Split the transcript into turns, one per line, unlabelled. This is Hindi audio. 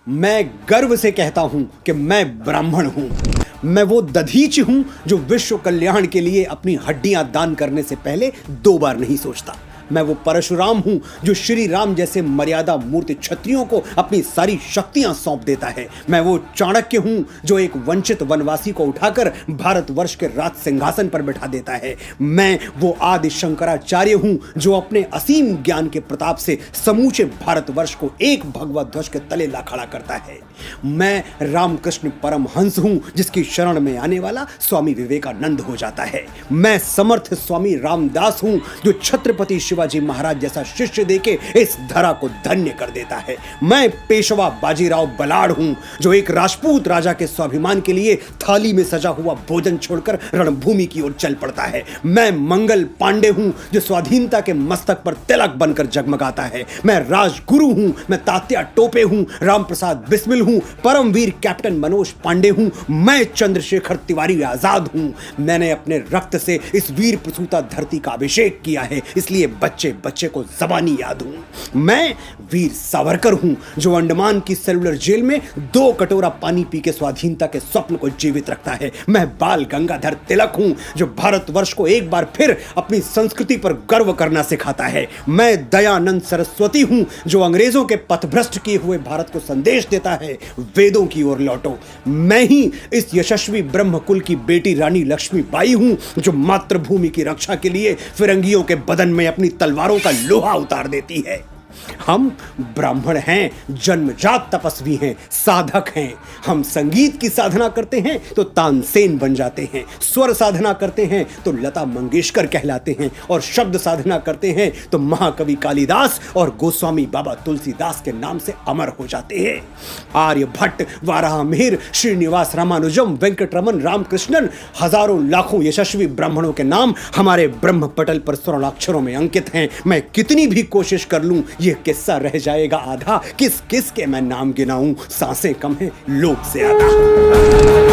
मैं गर्व से कहता हूं कि मैं ब्राह्मण हूं। मैं वो दधीच हूं जो विश्व कल्याण के लिए अपनी हड्डियां दान करने से पहले 2 बार नहीं सोचता। मैं वो परशुराम हूं जो श्री राम जैसे मर्यादा मूर्ति क्षत्रियों को अपनी सारी शक्तियां सौंप देता है। मैं वो चाणक्य हूं जो एक वंचित वनवासी को उठाकर भारतवर्ष के राज सिंहासन पर बैठा देता है। मैं वो आदि शंकराचार्य हूं जो अपने असीम ज्ञान के प्रताप से समूचे भारतवर्ष को एक भगवा ध्वज के तले ला खड़ा करता है। मैं रामकृष्ण परमहंस हूं जिसकी शरण में आने वाला स्वामी विवेकानंद हो जाता है। मैं समर्थ स्वामी रामदास हूं जो छत्रपति शिवाजी महाराज जैसा शिष्य देके इस धरा को धन्य कर देता है। मैं पेशवा बाजीराव बलाड़ हूं जो एक राजपूत राजा के स्वाभिमान के लिए थाली में सजा हुआ भोजन छोड़कर रणभूमि की ओर चल पड़ता है। मैं मंगल पांडे हूं जो स्वाधीनता के मस्तक पर तिलक बनकर जगमगाता है। मैं राजगुरु हूं, मैं तात्या टोपे हूं, रामप्रसाद बिस्मिल हूं, परमवीर कैप्टन मनोज पांडे हूं, मैं चंद्रशेखर तिवारी आजाद हूं। मैंने अपने रक्त से इस वीर प्रसूता धरती का अभिषेक किया है, इसलिए बच्चे बच्चे को जबानी याद हूं। मैं वीर सावरकर हूं जो अंडमान की सेलुलर जेल में 2 कटोरा पानी पी के स्वाधीनता के स्वप्न को जीवित रखता है। मैं बाल गंगाधर तिलक हूं जो भारतवर्ष को एक बार फिर अपनी संस्कृति पर गर्व करना सिखाता है। मैं दयानंद सरस्वती हूं जो अंग्रेजों के पथभ्रष्ट किए हुए भारत को संदेश देता है, वेदों की ओर लौटो। मैं ही इस यशस्वी ब्रह्मकुल की बेटी रानी लक्ष्मीबाई हूं जो मातृभूमि की रक्षा के लिए फिरंगियों के बदन में अपनी तलवारों का लोहा उतार देती है। हम ब्राह्मण हैं, जन्मजात तपस्वी हैं, साधक हैं। हम संगीत की साधना करते हैं तो तानसेन बन जाते हैं, स्वर साधना करते हैं तो लता मंगेशकर कहलाते हैं, और शब्द साधना करते हैं तो महाकवि कालिदास और गोस्वामी बाबा तुलसीदास के नाम से अमर हो जाते हैं। आर्यभट्ट, वाराहमिहिर, श्रीनिवास रामानुजम, वेंकटरमन, रामकृष्णन, हजारों लाखों यशस्वी ब्राह्मणों के नाम हमारे ब्रह्म पटल पर स्वर्णाक्षरों में अंकित हैं। मैं कितनी भी कोशिश कर लूं ये किस्सा रह जाएगा आधा। किस किस के मैं नाम गिनाऊं, सांसें कम हैं, लोग ज्यादा।